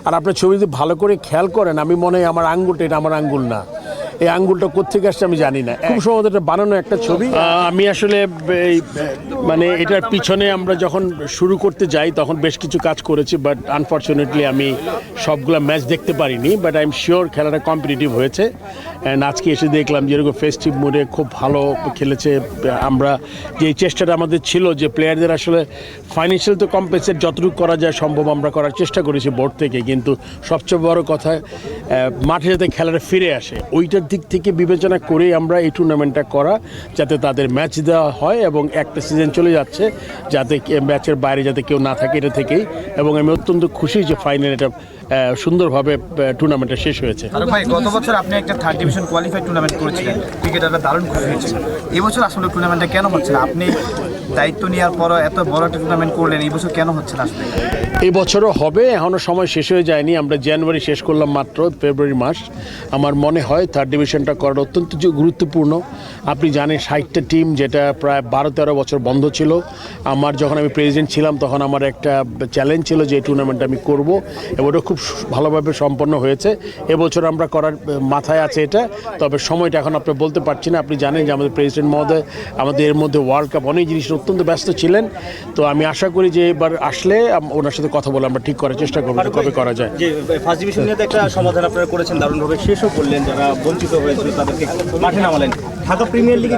আর আপনার ছবি যদি ভালো করে খেয়াল করেন, আমি মনে হয় আমার আঙ্গুলটা এটা আমার আঙ্গুল না, এই আঙ্গুলটা কোত্থেকে আসছে আমি জানি না। খুব সম্ভবত এটা বানানো একটা ছবি। আমি আসলে মানে এটার পিছনে আমরা যখন শুরু করতে যাই তখন বেশ কিছু কাজ করেছি, বাট আনফর্চুনেটলি আমি সবগুলো ম্যাচ দেখতে পারিনি। বাট আই এম শিওর খেলাটা কম্পিটিটিভ হয়েছে। অ্যান্ড আজকে এসে দেখলাম যেরকম ফেস্টিভ মুডে খুব ভালো খেলেছে। আমরা যে চেষ্টাটা আমাদের ছিল যে প্লেয়ারদের আসলে ফাইন্যান্সিয়াল তো কম্পেনসেট যতটুকু করা যায় সম্ভব আমরা করার চেষ্টা করেছি বোর্ড থেকে, কিন্তু সবচেয়ে বড় কথা মাঠে যাতে খেলাটা ফিরে আসে ওইটার দিক থেকে বিবেচনা করেই আমরা এই টুর্নামেন্টটা করা, যাতে তাদের ম্যাচ দেওয়া হয় এবং একটা সিজন চলে যাচ্ছে যাতে ম্যাচের বাইরে যাতে কেউ না থাকে এটা থেকেই। এবং আমি অত্যন্ত খুশি যে ফাইনাল এটা সুন্দরভাবে টুর্নামেন্টটা শেষ হয়েছে। ভাই, গত বছর আপনি একটা থার্ড ডিভিশন কোয়ালিফাইড টুর্নামেন্ট করেছিলেন, ক্রিকেটাররা দারুণ খুশি হয়েছিল। এই বছর আসলে টুর্নামেন্টটা কেন হচ্ছে না? আপনি দায়িত্ব নেওয়ার পর এত বড় একটা টুর্নামেন্ট করলেন, এই বছর কেন হচ্ছে না আসলে? এই বছরও হবে, এখনও সময় শেষ হয়ে যায়নি। আমরা জানুয়ারি শেষ করলাম মাত্র, ফেব্রুয়ারি মাস। আমার মনে হয় থার্ড ডিভিশনটা করাটা অত্যন্ত গুরুত্বপূর্ণ। আপনি জানেন 60টা টিম, যেটা প্রায় 12-13 বছর বন্ধ ছিল। আমার যখন আমি প্রেসিডেন্ট ছিলাম তখন আমার একটা চ্যালেঞ্জ ছিল যে এই টুর্নামেন্টটা আমি করব, এবং ওটা খুব ভালোভাবে সম্পন্ন হয়েছে। এবছর আমরা করার মাথায় আছে এটা, তবে সময়টা এখন আপনি বলতে পারছি না। আপনি জানেন যে আমাদের প্রেসিডেন্ট মহোদয় আমাদের এর মধ্যে ওয়ার্ল্ড কাপ অনেক জিনিস অত্যন্ত ব্যস্ত ছিলেন। তো আমি আশা করি যে এবার আসলে ওনার সাথে কথা বলে আমরা ঠিক করার চেষ্টা করবো যে কবে করা যায়। যে ফার্স্ট ডিভিশন নিয়ে একটা সমাধান আপনারা করেছেন, দারুণভাবে শেষও করলেন। যারা বঞ্চিত হয়েছিল তাদেরকে মাঠে নামালেন। ঢাকা প্রিমিয়ার লিগ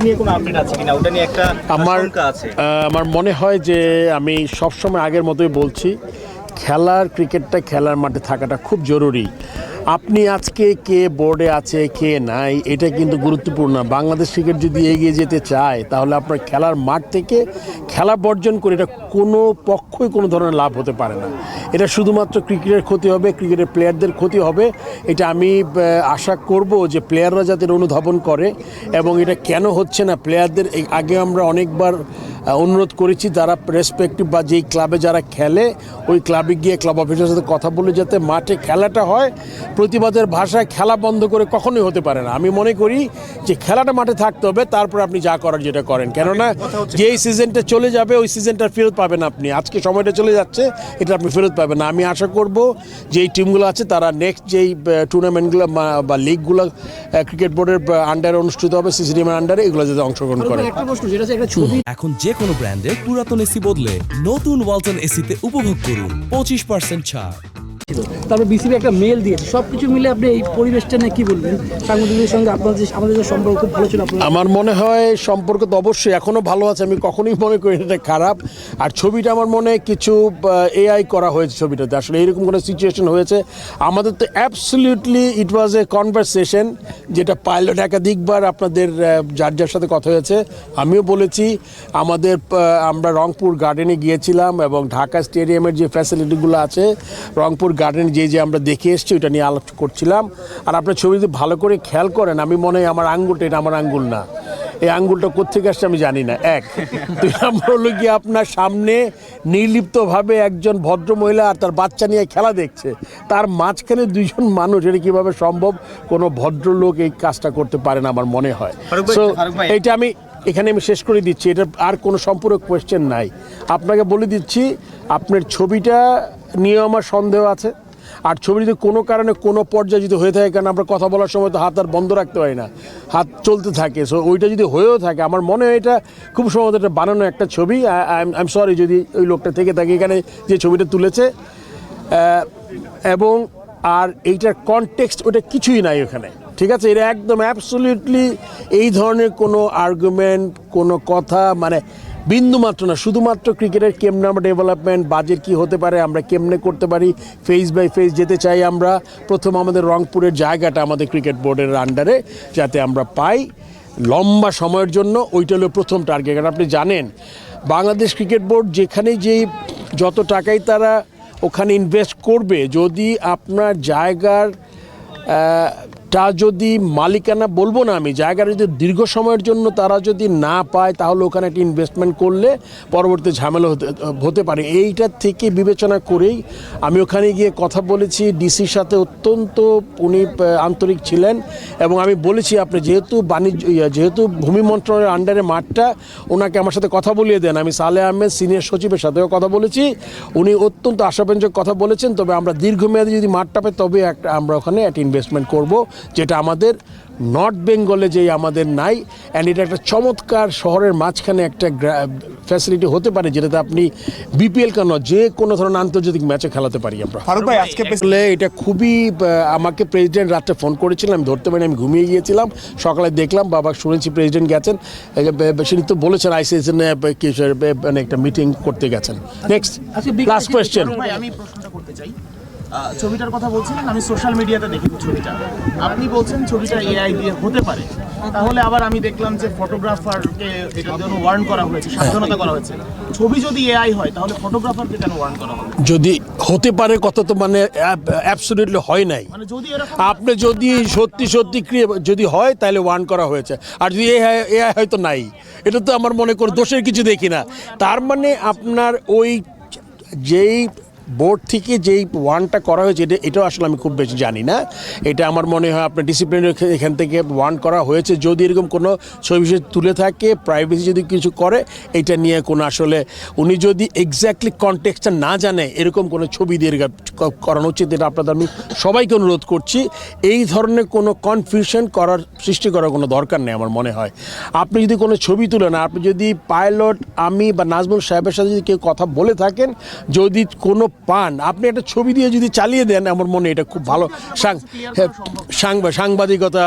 নিয়ে কোনো আপডেট আছে কিনা, ওটা নিয়ে একটা আশঙ্কা আছে? আমার মনে হয় যে আমি সবসময় আগের মতোই বলছি, ক্রিকেটটা খেলার মাঠে থাকাটা খুব জরুরি। আপনি আজকে কে বোর্ডে আছে কে নাই এটা কিন্তু গুরুত্বপূর্ণ না। বাংলাদেশ ক্রিকেট যদি এগিয়ে যেতে চায় তাহলে আপনার খেলার মাঠ থেকে খেলা বর্জন করে এটা কোনো পক্ষই কোনো ধরনের লাভ হতে পারে না। এটা শুধুমাত্র ক্রিকেটের ক্ষতি হবে, ক্রিকেটের প্লেয়ারদের ক্ষতি হবে। এটা আমি আশা করব যে প্লেয়াররা যাতে অনুধাবন করে। এবং এটা কেন হচ্ছে না, প্লেয়ারদের আগে আমরা অনেকবার অনুরোধ করেছি তারা রেসপেক্টিভ বা যেই ক্লাবে যারা খেলে ওই ক্লাবে গিয়ে ক্লাব অফিসের সাথে কথা বলে যাতে মাঠে খেলাটা হয়। প্রতিবাদের ভাষায় খেলা বন্ধ করে কখনোই হতে পারে না। আমি মনে করি যে খেলাটা মাঠে থাকতে হবে, তারপর আপনি যা করার যেটা করেন। কেননা যেই সিজনটা চলে যাবে ওই সিজনটা ফেরত পাবেন আপনি। আজকে সময়টা চলে যাচ্ছে, এটা আপনি ফেরত পাবেন না। আমি আশা করব যে এই টিমগুলো আছে তারা নেক্সট যেই টুর্নামেন্টগুলো বা লিগগুলো ক্রিকেট বোর্ডের আন্ডারে অনুষ্ঠিত হবে, সিসিডিএম এর আন্ডারে, এগুলো যাতে অংশগ্রহণ করে। এখন যে কোনো ব্র্যান্ডের পুরাতন এসি বদলে নতুন ওয়ালটন এসিতে উপভোগ করুন 25% ছাড়। তারপর বিসিবি একটা মেল দিয়েছে, সবকিছু মিলে আপনি এই পরিবেশটা নিয়ে কি বলবেন? সাংবাদিকদের সঙ্গে আমাদের যে সম্পর্ক খুব ভালো ছিল। আমার মনে হয় সম্পর্ক তো অবশ্যই এখনও ভালো আছে, আমি কখনোই মনে করি এটা খারাপ। আর ছবিটা আমার মনে হয় কিছু এআই করা হয়েছে ছবিটাতে, আসলে এইরকম কোনো সিচুয়েশন হয়েছে। আমাদের তো absolutely it was a conversation, যেটা পাইলট একাধিকবার আপনাদের যার সাথে কথা হয়েছে। আমিও বলেছি আমরা রংপুর গার্ডেনে গিয়েছিলাম এবং ঢাকা স্টেডিয়ামের যে ফ্যাসিলিটিগুলো আছে রংপুর গার্ডেন যে আমরা দেখে এসেছি ওইটা নিয়ে আলোচনা করছিলাম। আর আপনার ছবি যদি ভালো করে খেয়াল করেন, আমি মনে হয় আমার আঙ্গুলটা এটা আমার আঙ্গুল না, এই আঙ্গুলটা কোত্থেকে আসছে আমি জানি না। 2 নম্বর হলো গিয়ে আপনার সামনে নির্লিপ্তভাবে একজন ভদ্রমহিলা আর তার বাচ্চা নিয়ে খেলা দেখছে, তার মাঝখানে 2 জন মানুষ, এটা কীভাবে সম্ভব? কোনো ভদ্রলোক এই কাজটা করতে পারে না আমার মনে হয়। সো এইটা আমি এখানে শেষ করে দিচ্ছি, এটা আর কোনো সম্পূরক কোয়েশ্চেন নাই। আপনাকে বলে দিচ্ছি আপনার ছবিটা নিয়ে আমার সন্দেহ আছে। আর ছবি যদি কোনো কারণে কোনো পর্যায়ে যদি হয়ে থাকে, কারণ আমরা কথা বলার সময় তো হাত আর বন্ধ রাখতে পারি না, হাত চলতে থাকে। সো ওইটা যদি হয়েও থাকে আমার মনে হয় এটা খুব সম্ভবত এটা বানানো একটা ছবি। আই এম সরি যদি ওই লোকটা থেকে থাকে এখানে যে ছবিটা তুলেছে। এবং আর এইটার কনটেক্সট ওটা কিছুই নাই ওখানে, ঠিক আছে? এটা একদম অ্যাবসলিউটলি এই ধরনের কোনো আর্গুমেন্ট, কোনো কথা মানে বিন্দুমাত্র না। শুধুমাত্র ক্রিকেটের কেমনে আমরা ডেভেলপমেন্ট, বাজেট কী হতে পারে, আমরা কেমনে করতে পারি, ফেজ বাই ফেজ যেতে চাই আমরা। প্রথম আমাদের রংপুরের জায়গাটা আমাদের ক্রিকেট বোর্ডের আন্ডারে যাতে আমরা পাই লম্বা সময়ের জন্য, ওইটা হলো প্রথম টার্গেট। কারণ আপনি জানেন বাংলাদেশ ক্রিকেট বোর্ড যেখানেই যত টাকাই তারা ওখানে ইনভেস্ট করবে, যদি আপনার জায়গার জায়গাটা যদি মালিকানা বলবো না আমি, জায়গাটা যদি দীর্ঘ সময়ের জন্য তারা যদি না পায় তাহলে ওখানে একটা ইনভেস্টমেন্ট করলে পরবর্তী ঝামেলা হতে পারে। এইটার থেকে বিবেচনা করেই আমি ওখানে গিয়ে কথা বলেছি ডিসির সাথে, অত্যন্ত উনি আন্তরিক ছিলেন এবং আমি বলেছি আপনি যেহেতু ভূমি মন্ত্রণালয়ের আন্ডারে মাঠটা, ওনাকে আমার সাথে কথা বলিয়ে দেন। আমি সালেহ আহমেদ সিনিয়র সচিবের সাথেও কথা বলেছি, উনি অত্যন্ত আশাব্যঞ্জক কথা বলেছেন। তবে আমরা দীর্ঘমেয়াদী যদি মাঠটা পাই তবে আমরা ওখানে একটা ইনভেস্টমেন্ট করব, যেটা আমাদের নর্থ বেঙ্গলে যেই আমাদের নাই। অ্যান্ড এটা একটা চমৎকার শহরের মাঝখানে একটা ফ্যাসিলিটি হতে পারে, যেটাতে আপনি বিপিএল কেন যে কোনো ধরনের আন্তর্জাতিক ম্যাচে খেলাতে পারি আমরা। ফারুক ভাই, আজকে আসলে এটা খুবই আমাকে প্রেসিডেন্ট রাত্রে ফোন করেছিলাম, আমি ধরতে পারিনি, আমি ঘুমিয়ে গিয়েছিলাম। সকালে দেখলাম বাবা শুনেছি প্রেসিডেন্ট গেছেন, তিনি তো বলেছেন আইসিসি মানে একটা মিটিং করতে গেছেন। Next last question. ভাই আমি প্রশ্নটা করতে চাই, ছবিটার কথা বলছিলেন, আমি সোশ্যাল মিডিয়াতে দেখেছি ছবিটা, আপনি বলছেন ছবিটা এআই দিয়ে হতে পারে, তাহলে আবার আমি দেখলাম যে ফটোগ্রাফারকে এটার জন্য ওয়ার্ন করা হয়েছে, সাবধানতা করা হয়েছে। ছবি যদি এআই হয় তাহলে ফটোগ্রাফারকে কেন ওয়ার্ন করা হবে? যদি হতে পারে কথা তো মানে অ্যাবসলিউটলি হয় নাই। মানে যদি এরকম আপনি যদি সত্যি যদি হয় তাহলে ওয়ার্ন করা হয়েছে, আর যদি এআই হয়তো নাই, এটা তো আমার মনে করি দোষের কিছু দেখি না। তার মানে আপনার ওই যেই বোর্ড থেকে যেই ওয়ার্নটা করা হয়েছে এটাও আসলে আমি খুব বেশি জানি না। এটা আমার মনে হয় আপনার ডিসিপ্লিনের এখান থেকে ওয়ার্ন করা হয়েছে। যদি এরকম কোনো ছবি তুলে থাকে, প্রাইভেসি যদি কিছু করে, এটা নিয়ে কোনো আসলে উনি যদি এক্স্যাক্টলি কনটেক্সটটা না জানে এরকম কোনো ছবি দিয়ে করানো উচিত। এটা আপনাদের আমি সবাইকে অনুরোধ করছি, এই ধরনের কোনো কনফিউশন সৃষ্টি করার কোনো দরকার নেই আমার মনে হয়। আপনি যদি কোনো ছবি তুলেন, আপনি যদি পাইলট আমি বা নাজমুল সাহেবের সাথে যদি কেউ কথা বলে থাকেন, যদি কোনো পান আপনি একটা ছবি দিয়ে যদি চালিয়ে দেন, আমার মনে এটা খুব ভালো। সাংবাদিকতা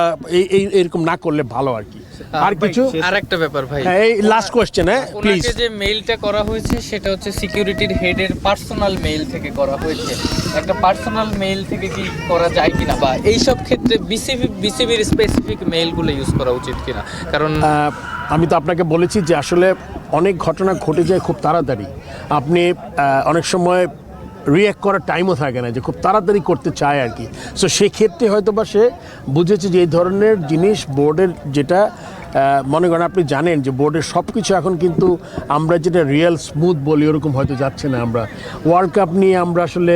এরকম না করলে ভালো আর কি। আর কিছু আরেকটা ব্যাপার ভাই, এই লাস্ট কোশ্চেন, হ্যাঁ প্লিজ। ওনাকে যে মেইলটা করা হয়েছে সেটা হচ্ছে সিকিউরিটির হেডের পার্সোনাল মেইল থেকে করা হয়েছে। একটা পার্সোনাল মেইল থেকে কি করা যায় কিনা, বা এইসব ক্ষেত্রে বিসিবির স্পেসিফিক মেইলগুলো ইউজ করা উচিত কিনা? কারণ আমি তো আপনাকে বলেছি যে আসলে অনেক ঘটনা ঘটে যায় খুব তাড়াতাড়ি। আপনি অনেক সময় রিঅ্যাক্ট করার টাইমও থাকে না, যে খুব তাড়াতাড়ি করতে চায় আর কি। সো সেক্ষেত্রে হয়তো বা সে বুঝেছে যে এই ধরনের জিনিস বোর্ডের, যেটা মনে করেন আপনি জানেন যে বোর্ডের সব কিছু এখন কিন্তু আমরা যেটা রিয়েল স্মুথ বলি ওরকম হয়তো যাচ্ছে না। আমরা ওয়ার্ল্ড কাপ নিয়ে আমরা আসলে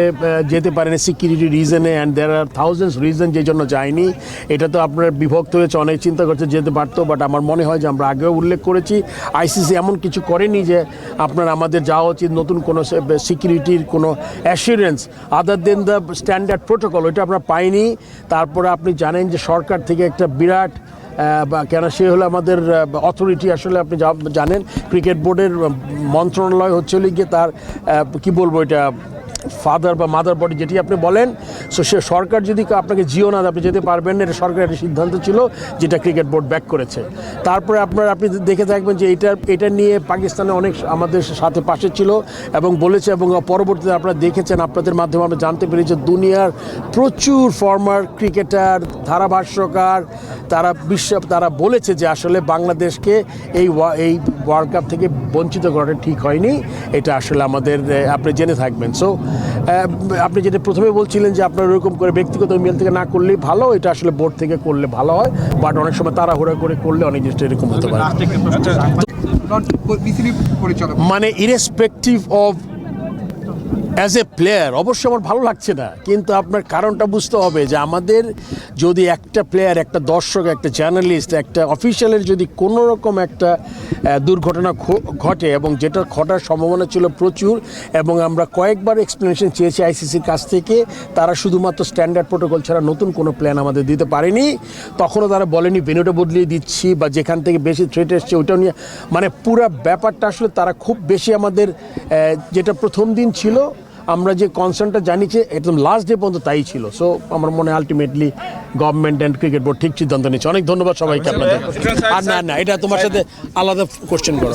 যেতে পারি না সিকিউরিটি রিজনে, and there are thousands reason যে জন্য যায়নি। এটা তো আপনার বিভক্ত হয়েছে, অনেক চিন্তা করছে যেতে পারতো, বাট আমার মনে হয় যে আমরা আগেও উল্লেখ করেছি আইসিসি এমন কিছু করেনি যে আপনার আমাদের যাওয়া উচিত নতুন কোনো সিকিউরিটির কোনো assurance other than the standard protocol, ওইটা আমরা পাইনি। তারপরে আপনি জানেন যে সরকার থেকে একটা বিরাট বা কেন সে হলো আমাদের অথরিটি, আসলে আপনি জানেন ক্রিকেট বোর্ডের মন্ত্রণালয় হচ্ছে গিয়ে তার কি বলবো, এটা ফাদার বা মাদার বডি যেটি আপনি বলেন। সো সে সরকার যদি আপনাকে জিও না আপনি যেতে পারবেন না, এটা সরকারের একটা সিদ্ধান্ত ছিল যেটা ক্রিকেট বোর্ড ব্যাক করেছে। তারপরে আপনি দেখে থাকবেন যে এটা নিয়ে পাকিস্তানে অনেক আমাদের সাথে পাশে ছিল এবং বলেছে, এবং পরবর্তীতে আপনারা দেখেছেন, আপনাদের মাধ্যমে আমরা জানতে পেরেছি দুনিয়ার প্রচুর ফর্মার ক্রিকেটার, ধারাভাষ্যকার, তারা বলেছে যে আসলে বাংলাদেশকে এই ওয়ার্ল্ড কাপ থেকে বঞ্চিত করাটা ঠিক হয়নি। এটা আসলে আমাদের আপনি জেনে থাকবেন। সো আপনি যেটা প্রথমে বলছিলেন যে আপনার ওরকম করে ব্যক্তিগত মেল থেকে না করলেই ভালো, এটা আসলে বোর্ড থেকে করলে ভালো হয়, বাট অনেক সময় তাড়াহুড়া করে করলে অনেক জিনিসটা এরকম হতে পারে। মানে irrespective of as a player অবশ্যই আমার ভালো লাগছে না, কিন্তু আপনার কারণটা বুঝতে হবে যে আমাদের যদি একটা প্লেয়ার, একটা দর্শক, একটা জার্নালিস্ট, একটা অফিসিয়ালের যদি কোনো রকম একটা দুর্ঘটনা ঘটে, এবং যেটা ঘটার সম্ভাবনা ছিল প্রচুর, এবং আমরা কয়েকবার এক্সপ্লেনেশন চেয়েছি আইসিসির কাছ থেকে, তারা শুধুমাত্র স্ট্যান্ডার্ড প্রোটোকল ছাড়া নতুন কোনো প্ল্যান আমাদের দিতে পারেনি। তখনও তারা বলেনি ভেন্যুটা বদলিয়ে দিচ্ছি বা যেখান থেকে বেশি থ্রেট এসছে ওইটাও নিয়ে, মানে পুরো ব্যাপারটা আসলে তারা খুব বেশি আমাদের যেটা প্রথম দিন ছিল আমরা যে কনসার্নটা জানিয়েছি একদম লাস্ট ডে পর্যন্ত তাই ছিল। সো আমার মনে হয় ultimately government and cricket board ঠিক সিদ্ধান্ত নিচ্ছে। অনেক ধন্যবাদ সবাইকে আপনাদের। আর না এটা তোমার সাথে আলাদা কোশ্চেন করো।